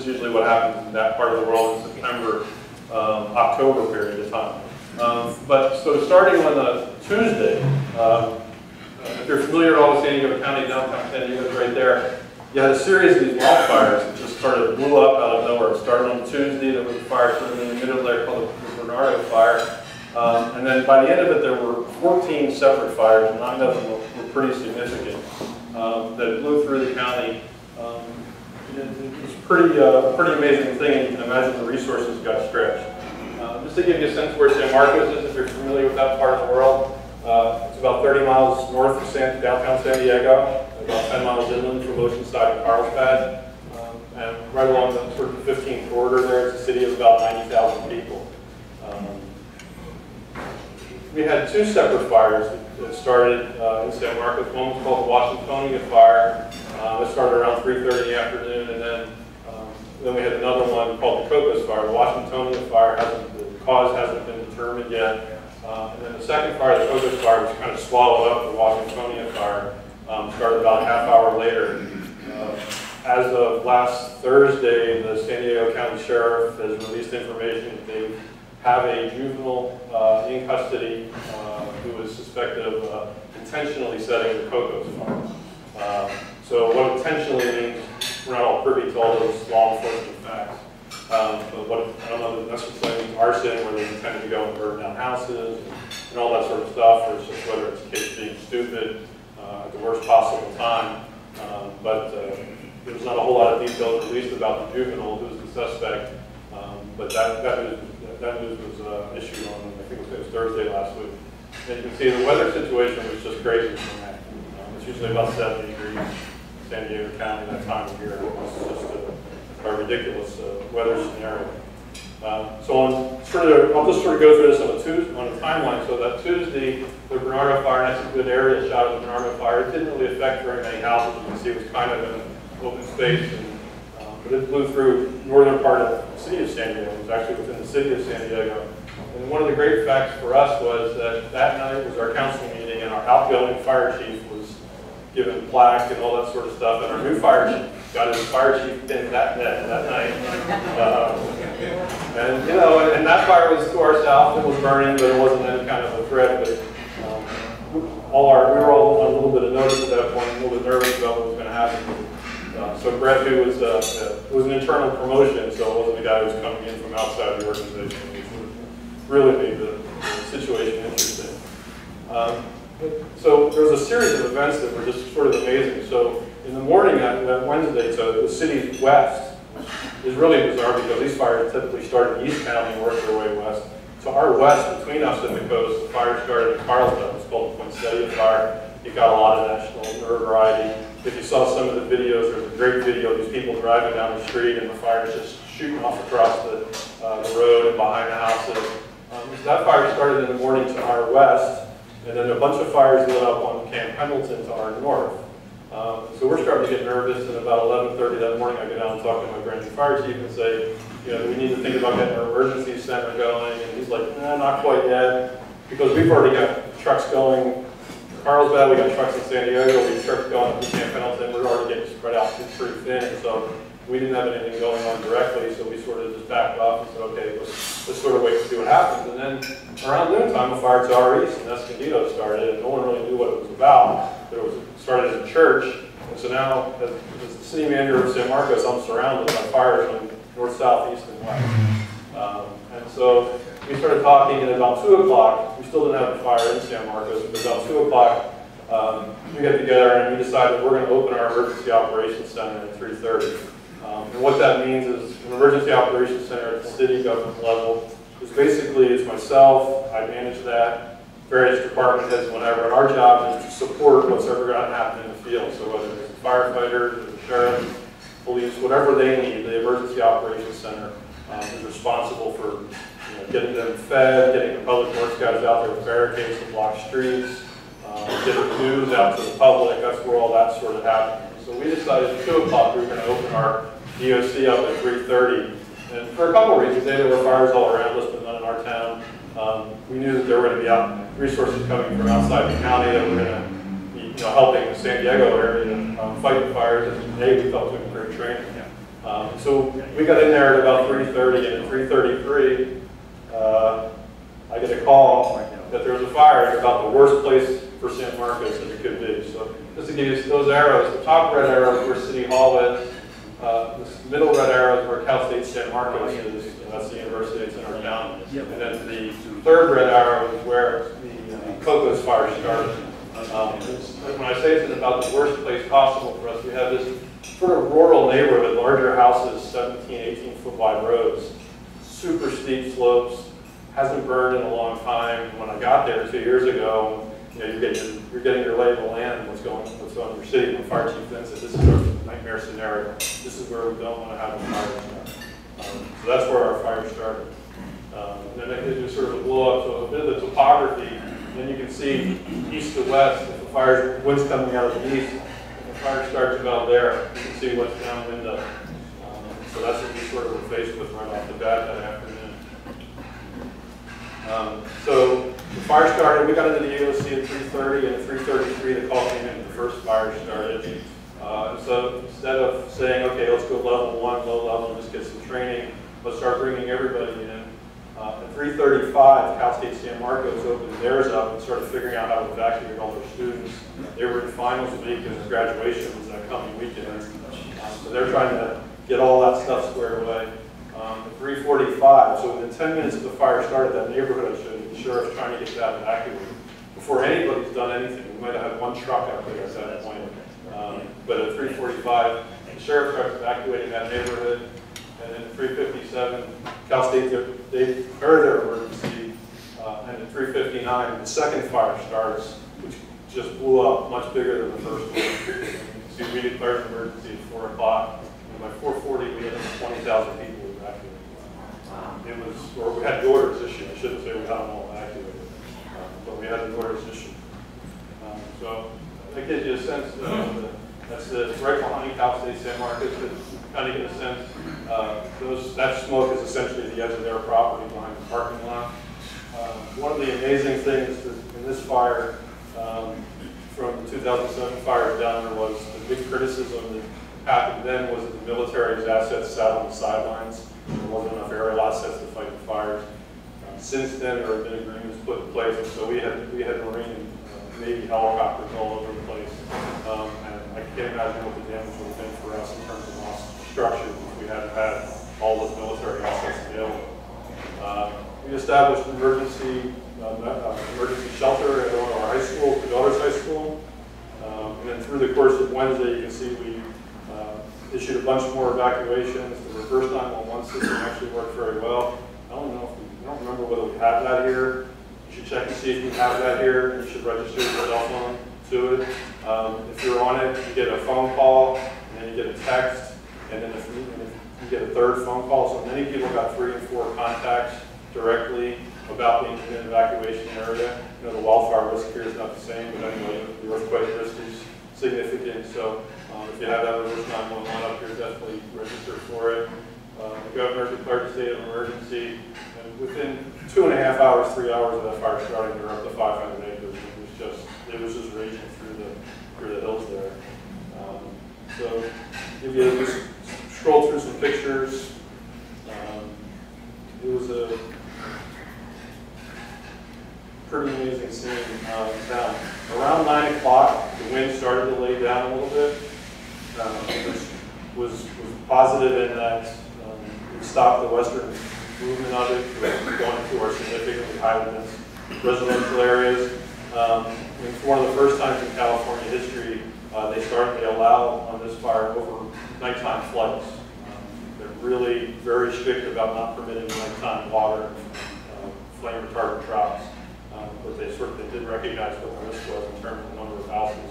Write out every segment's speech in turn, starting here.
is usually what happens in that part of the world in September, October period of time. But so starting on a Tuesday, if you're familiar at all with San Diego County, downtown San Diego is right there, you had a series of these wildfires that just sort of blew up out of nowhere. It started on Tuesday, there was a fire sort of in the middle there called the Bernardo Fire. And then by the end of it, there were 14 separate fires, and 9 of them were pretty significant, that blew through the county. It was pretty amazing thing, and you can imagine the resources got stretched. Just to give you a sense where San Marcos is, if you're familiar with that part of the world, it's about 30 miles north of downtown San Diego, about 10 miles inland from Oceanside and Carlsbad, and right along the sort of 15th corridor there, it's a city of about 90,000 people. We had 2 separate fires that started in San Marcos. One was called the Washingtonia Fire. It started around 3:30 in the afternoon, and then we had another one called the Cocos Fire. The Washingtonia Fire, the cause hasn't been determined yet. And then the second fire, the Cocos Fire, which kind of swallowed up the Washingtonia Fire, started about a half hour later. As of last Thursday, the San Diego County Sheriff has released information that they have a juvenile in custody who is suspected of intentionally setting the Cocos Fire. So what intentionally means, we're not all privy to all those law enforcement facts. But what, I don't know, that's what arson, where they intended to go and burn down houses and all that sort of stuff, or it's just whether it's kids being stupid at the worst possible time. But there's not a whole lot of details released about the juvenile who's the suspect. But that news was issued on, I think it was Thursday last week. And you can see the weather situation was just crazy from that. It's usually about 70 degrees in San Diego County that time of year. It's just a ridiculous weather scenario. So I'll just sort of go through this on a timeline. So that Tuesday, the Bernardo Fire, and that's a good aerial shot of the Bernardo Fire. It didn't really affect very many houses. You can see it was kind of an open space, but it blew through northern part of the city of San Diego. It was actually within the city of San Diego. And one of the great facts for us was that that night was our council meeting, and our outgoing fire chief was given a plaque and all that sort of stuff, and our new fire chief got his fire chief pin that night. And you know, and that fire was to our south. It was burning, but it wasn't any kind of a threat. But we were all on a little bit of notice at that point, a little bit nervous about what was going to happen. So Brett, who was it was an internal promotion, so it wasn't the guy who was coming in from outside the organization, which really made the situation interesting. So there was a series of events that were just sort of amazing. So in the morning that Wednesday, so the city west, which is really bizarre because these fires typically start in East County and work their way west. So our west, between us and the coast, the fire started in Carlsbad. It's called the Poinsettia Fire. It got a lot of national notoriety. If you saw some of the videos, there's a great video of these people driving down the street and the fire's just shooting off across the road and behind the houses. So that fire started in the morning to our west, and then a bunch of fires lit up on Camp Pendleton to our north. So we're starting to get nervous, and about 11:30 that morning I go down and talk to my brand new fire chief and say, you know, do we need to think about getting our emergency center going? And he's like, no, not quite yet, because we've already got trucks going in Carlsbad, we got trucks in San Diego, we have trucks going to Camp Pendleton, we're already getting spread out pretty thin, so we didn't have anything going on directly, so we sort of just backed off and said, okay, let's sort of wait and see what happens. And then around noontime, a fire to our east in Escondido started, and no one really knew what it was about. But it started as a church, and so now, as the city manager of San Marcos, I'm surrounded by fires on north, south, east, and west. And so we started talking, and at about 2 o'clock, we still didn't have a fire in San Marcos, but about 2 o'clock, we got together and we decided we're going to open our emergency operations center at 3:30. And what that means is an emergency operations center at the city government level is basically, it's myself, I manage that, various department heads, whatever, and our job is to support what's ever going to happen in the field. So whether it's the firefighters, the sheriff, police, whatever they need, the emergency operations center is responsible for getting them fed, getting the public works guys out there with barricades to block streets, getting news out to the public. That's where all that sort of happens. So we decided at 2 o'clock we were going to open our DOC up at 3:30. And for a couple of reasons, there were fires all around us, but none in our town. We knew that there were going to be resources coming from outside the county that were going to be helping the San Diego area fight the fires. And A, we felt we had great training. So we got in there at about 3:30, and at 3:33, I get a call that there was a fire at about the worst place for San Marcos that it could be. So just to give you those arrows, the top red arrow is where City Hall is. This middle red arrow is where Cal State San Marcos is. That's the university that's in our town. And then the third red arrow is where the Cocos fire started. When I say it's about the worst place possible for us, we have this sort of rural neighborhood, larger houses, 17, 18-foot wide roads, super steep slopes, hasn't burned in a long time. When I got there 2 years ago, you're getting your lay of the land and what's going on in your city. And the fire chief then said, this is our nightmare scenario. This is where we don't want to have a fire. So that's where our fire started. And then it gives you sort of a blow up, so a bit of the topography. Then you can see east to west, if the wind's coming out of the east, the fire starts about there. You can see what's downwind. So that's what we sort of were faced with right off the bat that afternoon. So the fire started, we got into the AOC at 3:30, and at 3:33 the call came in, the first fire started. So instead of saying, okay, let's go level 1, low level, and just get some training, let's start bringing everybody in. At 3:35, Cal State San Marcos opened theirs up and started figuring out how to evacuate all their students. They were in finals week and graduation was that coming weekend. So they're trying to get all that stuff squared away. At 3:45, so within 10 minutes of the fire started, that neighborhood I showed you, the sheriff's trying to get that evacuated. Before anybody's done anything, we might have had one truck out there at that point. But at 3:45, the sheriff starts evacuating that neighborhood. And then at 3:57, Cal State, they heard their emergency. And at 3:59, the second fire starts, which just blew up, much bigger than the first one. So we declared an emergency at 4 o'clock. And by 4:40, we had 20,000 people evacuated. It was, or we had the orders issued. I shouldn't say we had them all evacuated, but we had the orders issued. So that gives you a sense that's right behind Cal State San Marcos. To kind of get a sense, that smoke is essentially the edge of their property behind the parking lot. One of the amazing things in this fire, from the 2007 fire down there, was the big criticism that happened then was that the military's assets sat on the sidelines. There wasn't enough aerial assets to fight the fires. Since then, there have been agreements put in place, and so we had Marine and Navy helicopters all over the place. And I can't imagine what the damage would have been for us in terms of lost structure if we hadn't had all those military assets available. We established an emergency shelter at our high school, the Daughters High School. And then through the course of Wednesday, you can see we issued a bunch more evacuations. The reverse 911 system actually worked very well. I don't remember whether we have that here. You should check to see if you have that here. You should register your cell phone to it. If you're on it, you get a phone call, and then you get a text, and then if you get a third phone call. So many people got 3 and 4 contacts directly about being in an evacuation area. You know, the wildfire risk here is not the same, but anyway, the earthquake risk is significant. So if you have that reverse 911 up here, definitely register for it. The governor declared a state of emergency, and within 2.5 hours, 3 hours of that fire starting, we were up to 500 acres. It was just raging through the hills there. So if you just scroll through some pictures, it was a pretty amazing scene. Now, around 9 o'clock, the wind started to lay down a little bit, which was positive in that it stopped the western movement of it, going to our significantly high dense residential areas. It's one of the first times in California history they allow on this fire over nighttime flights. They're really very strict about not permitting nighttime water, flame retardant drops. But they did recognize what the risk was in terms of the number of houses.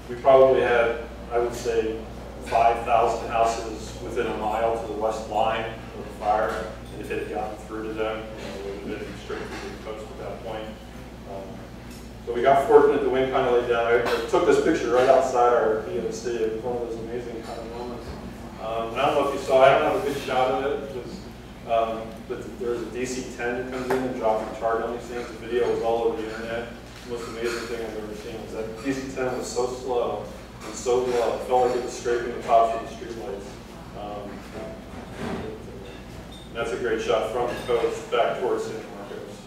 We probably had, I would say, 5,000 houses within a mile to the west line of the fire, and if it had gotten through to them, it would have been straight through the coast at that point. So we got fortunate, the wind kind of laid down. I took this picture right outside our POC. It was one of those amazing kind of moments. I don't know if you saw, I don't have a good shot of it, but there's a DC-10 that comes in and drops a charge on these things. The video was all over the internet. The most amazing thing I've ever seen was that DC-10 was so slow and so low. It felt like it was scraping the tops of the streetlights. That's a great shot from the coast back towards San Marcos.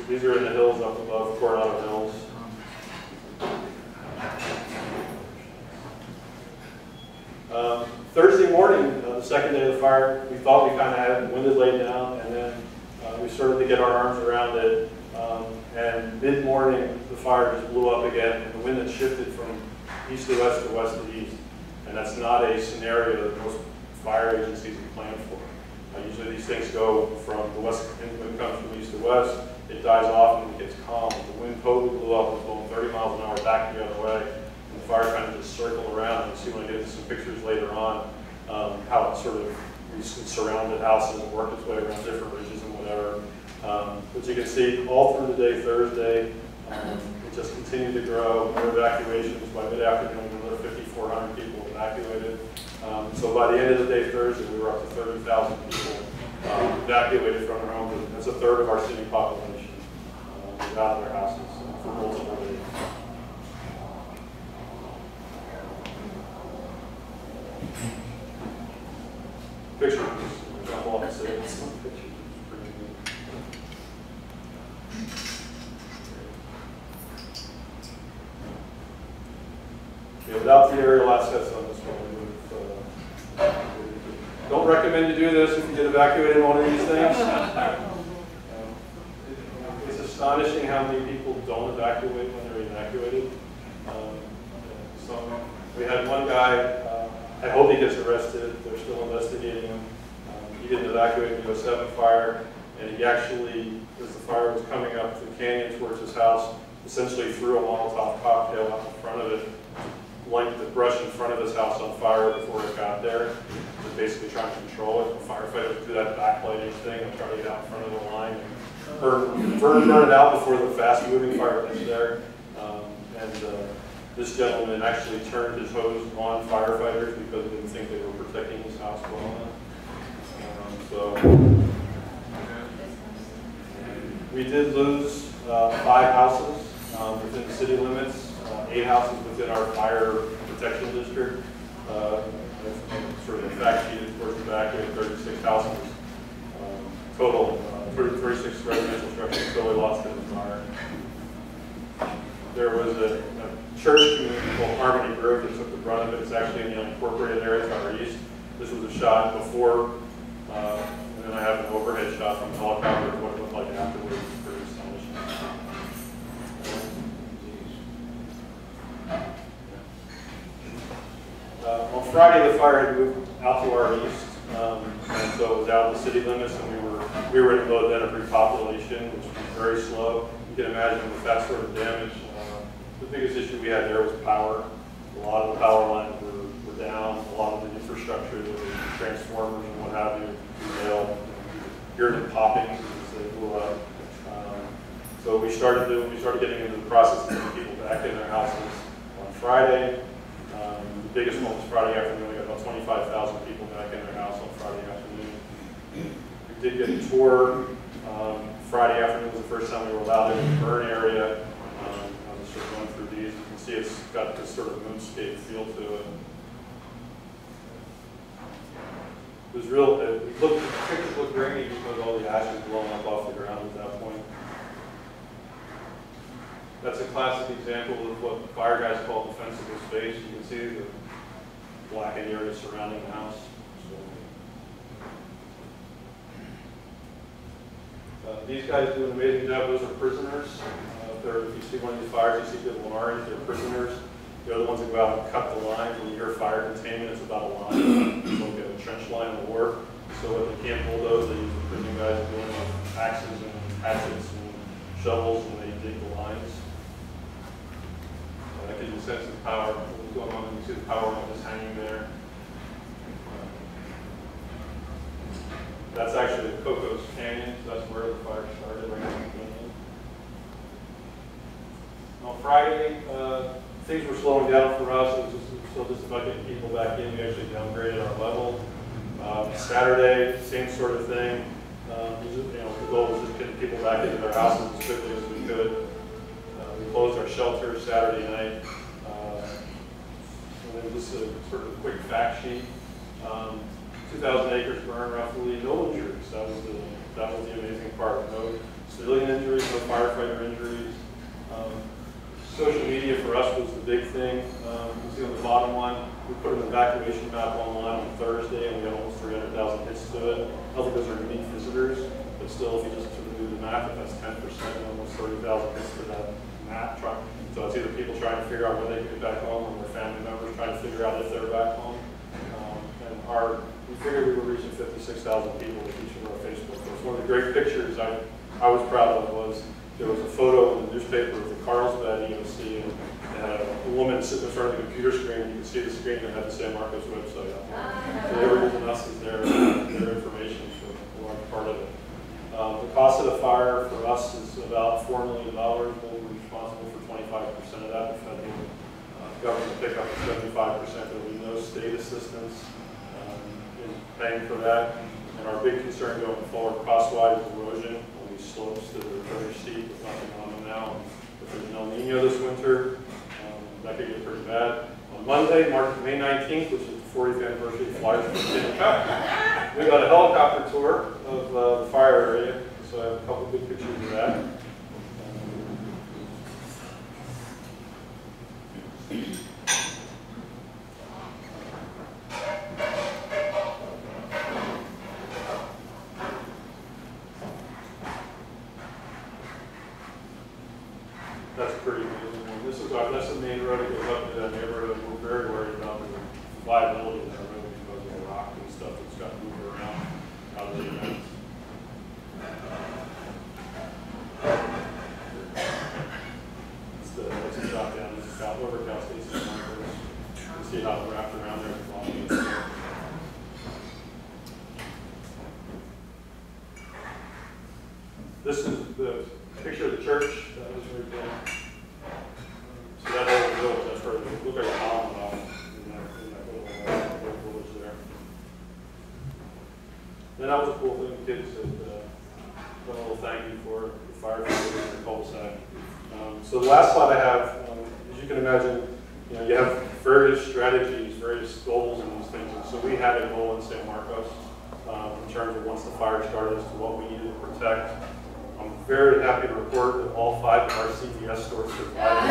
These are in the hills up above Coronado Hills. Thursday morning, the second day of the fire, we thought we kind of had winded laid down, and then we started to get our arms around it. And mid-morning, the fire just blew up again, and the wind had shifted from east to west to east. And that's not a scenario that most fire agencies have planned for. Usually these things go from the west, and the wind comes from east to west, it dies off and it gets calm. The wind totally blew up, it was going 30 miles an hour back the other way, and the fire kind of just circled around. You see when I get into some pictures later on, how it sort of surrounded houses and worked its way around different ridges and whatever. But you can see all through the day Thursday, it just continued to grow. More evacuations. By mid-afternoon, another 5,400 people evacuated. So by the end of the day Thursday, we were up to 30,000 people evacuated from their homes. That's a third of our city population was out of their houses for multiple days. Picture, jump off and say it's some pictures. Yeah, without the aerial assets on this one, don't recommend you do this if you get evacuated in one of these things. It's astonishing how many people don't evacuate when they're evacuated. So we had one guy, I hope he gets arrested, they're still investigating him. He didn't evacuate in the 07 fire, and he actually, as the fire was coming up the canyon towards his house, essentially threw a Molotov cocktail out in front of it, lighted the brush in front of his house on fire before it got there. Just basically trying to control it. The firefighters do that backlighting thing and try to get out in front of the line and burn it out before the fast-moving fire gets there. This gentleman actually turned his hose on firefighters because he didn't think they were protecting his house well enough. We did lose 5 houses within the city limits. 8 houses within our fire protection district. Sort of a fact sheet towards the back, we had 36 houses total, 36 residential structures totally lost in the fire. There was a church community called Harmony Grove that took the brunt of it. It's actually in the unincorporated area to our east. This was a shot before, and then I have an overhead shot from the helicopter of what it looked like afterwards. It's pretty astonishing. On Friday, the fire had moved out to our east, and so it was out of the city limits, and we were in a low denigrate population, which was very slow. You can imagine with that sort of damage, the biggest issue we had there was power. A lot of the power lines were down, a lot of the infrastructure, the transformers and what have you, failed. Hear them popping as they blew up. So we started getting into the process of getting people back in their houses on Friday. The biggest one was Friday afternoon. We got about 25,000 people back in their house on Friday afternoon. We did get a tour. Friday afternoon was the first time we were allowed in the burn area. I was sort of going through these. You can see it's got this sort of moonscape feel to it. It was real. The pictures looked grainy because all the ash was blowing up off the ground at that point. That's a classic example of what fire guys call defensible space. You can see the blackened area surrounding the house. These guys do an amazing job. Those are prisoners. If you see one of these fires, you see the orange, they're prisoners. They're the ones that go out and cut the lines. When you hear fire containment, it's about a line. It's like a trench line in the war. So what they can't bulldoze, they use the prison guys doing with axes and hatchets and shovels, and they dig the lines. That gives you a sense of power. What's going on? You see the power line just hanging there. That's actually the Cocos Canyon, so that's where the fire started, right now in the canyon. On Friday, things were slowing down for us. It was still just about getting people back in. We actually downgraded our level. Saturday, same sort of thing. The goal was just getting people back into their houses as quickly as we could. We closed our shelters Saturday night. And then just a sort of a quick fact sheet. 2,000 acres burned roughly, no injuries. That was the amazing part. No civilian injuries, no firefighter injuries. Social media for us was the big thing. You can see on the bottom one, we put an evacuation map online on Thursday, and we had almost 300,000 hits to it. I don't think those are unique visitors, but still, if you just sort of do the math, if that's 10%, almost 30,000 hits to that map. So it's either people trying to figure out when they can get back home, or their family members trying to figure out if they're back home. We figured we were reaching 56,000 people with each of our Facebook posts. One of the great pictures I was proud of was there was a photo in the newspaper of the Carlsbad EOC, and it had a woman sitting in front of the computer screen, and you could see the screen that had the San Marcos website on it. So they were using us as their information for a large part of it. The cost of the fire for us is about $4 million. We're responsible for 25% of that. The federal government pick up 75%. There will be no state assistance in paying for that. And our big concern going forward, cost-wise, is erosion on these slopes that are very steep with nothing on them now. If there's an El Nino this winter, that could get pretty bad. On Monday, May 19th, which is the 40th anniversary of Flyers for the Kingdom Cup, we got a helicopter tour of the fire area. So I have a couple good pictures of that. That's pretty amazing. And that's the main road that goes up to that neighborhood. We're very worried about the viability of that road because of the rock and stuff that's got moved around out of the event. That's a shot down. This is over Cal Station. You can see how it wrapped around there. This is the picture of the church. That was right there. So that whole village, that's where it looked like a column in that little village there. Then that was a cool thing. Kids said, a little thank you for the firefighters and the cul-de-sac. So the last slide I have, as you can imagine, you have various strategies, various goals in these things. And so we had a goal in San Marcos in terms of once the fire started as to what we needed to protect. I'm very happy to report that all 5 of our CVS stores survived.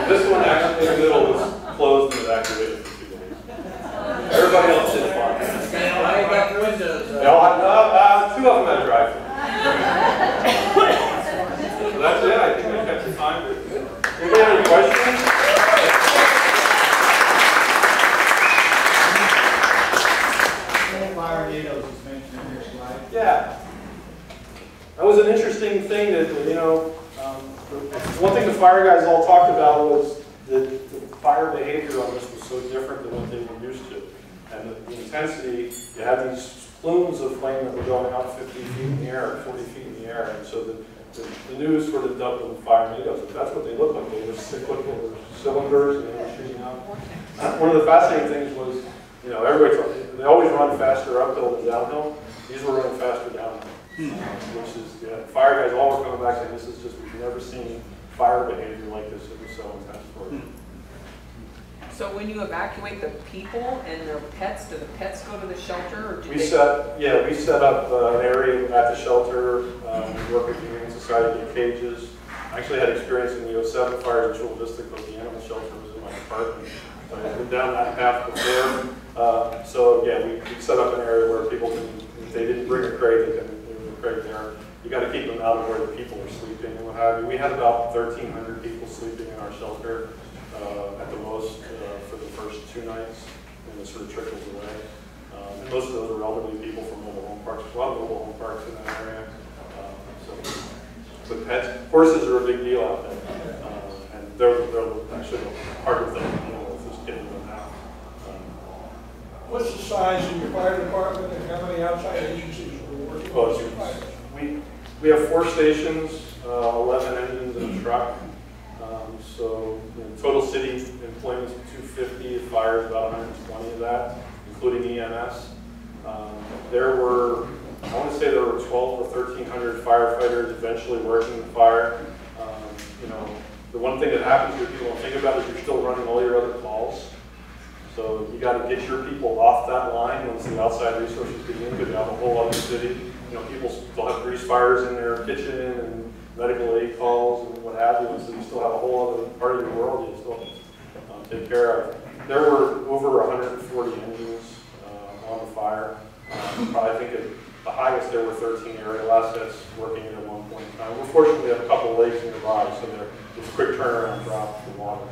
This one actually in the middle was closed and evacuated for 2 days. Everybody else did fine. They got windows. They all had, 2 of them had drive-thru. So that's it. I think I kept the time. Anybody have any questions? Yeah, that was an interesting thing that, one thing the fire guys all talked about was that the fire behavior on this was so different than what they were used to. And the intensity, you had these plumes of flame that were going out 50 feet in the air, 40 feet in the air. And so the news sort of dubbed them fire tornadoes. That's what they looked like. They were cyclical cylinders and they were shooting out. One of the fascinating things was, they always run faster uphill than downhill. These were running faster downhill, which is, fire guys all were coming back saying, we've never seen fire behavior like this. It was so intense for them. So when you evacuate the people and their pets, do the pets go to the shelter? Or do we set up an area at the shelter. We work with the Humane Society to get cages. I actually had experience in the 07 fires in Chula Vista because the animal shelter was in my apartment. So I went down that path before. We set up an area where people can, if they didn't bring a crate, they can leave a crate there. You got to keep them out of where the people are sleeping and what have you. We had about 1,300 people sleeping in our shelter at the most for the first 2 nights, and it sort of trickles away. And most of those were elderly people from mobile home parks. There's a lot of mobile home parks in that area. But pets, horses are a big deal out there, and they're actually a harder thing to deal with is getting them out. What's the size of your fire department and how many outside agencies are working with your fires? We have 4 stations, 11 engines and a truck. Total city employment is 250, fire is about 120 of that, including EMS. There were I want to say there were 12 or 1,300 firefighters eventually working the fire. You know, the one thing that happens here people don't think about is you're still running all your other calls. So you got to get your people off that line once the outside resources begin, because you have a whole other city. You know, people still have grease fires in their kitchen and medical aid calls and what have you, and so you still have a whole other part of your world you still take care of. There were over 140 engines on the fire. I think at the highest there were 13 aerial assets working at one point in time. We're fortunate we have a couple of lakes nearby, so it's a quick turnaround drop for water.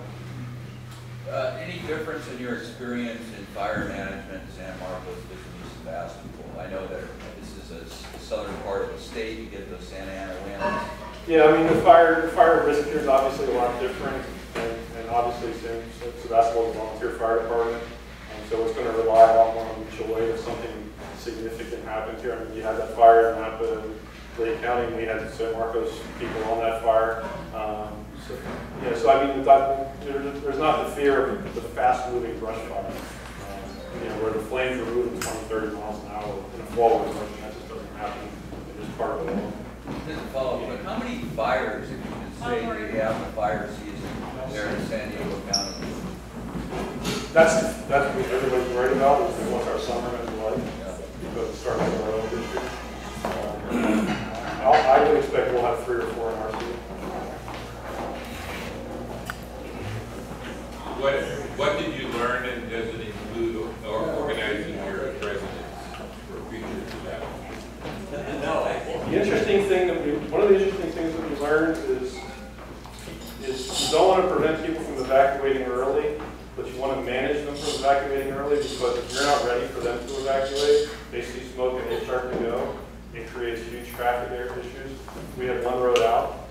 Any difference in your experience in fire management in San Marcos versus Sebastopol? I know that this is a southern part of the state. You get those Santa Ana winds. Yeah, I mean the fire risk here is obviously a lot different, and obviously Sebastopol is a volunteer fire department, and so it's going to rely a lot more on mutual aid if something significant happens here. I mean, you had that fire in Napa, Lake County, and we had San Marcos people on that fire. So I mean, there's not the fear of the fast-moving brush fire, you know, where the flames are moving 20, 30 miles an hour in a forward motion. That just doesn't happen in this part of the world. Just a follow-up, but how many fires, if you can say, do you have the fire season there in San Diego County? That's what everybody's worried about, is what's our summer going to be like, because it starts with oil this year. I would expect we'll have 3 or 4 in our season. What did you learn, and does it include organizing your residents for future disaster? The interesting thing one of the interesting things that we learned is you don't want to prevent people from evacuating early, but you want to manage them from evacuating early, because if you're not ready for them to evacuate, they see smoke and they start to go. It creates huge traffic issues. We had one road out.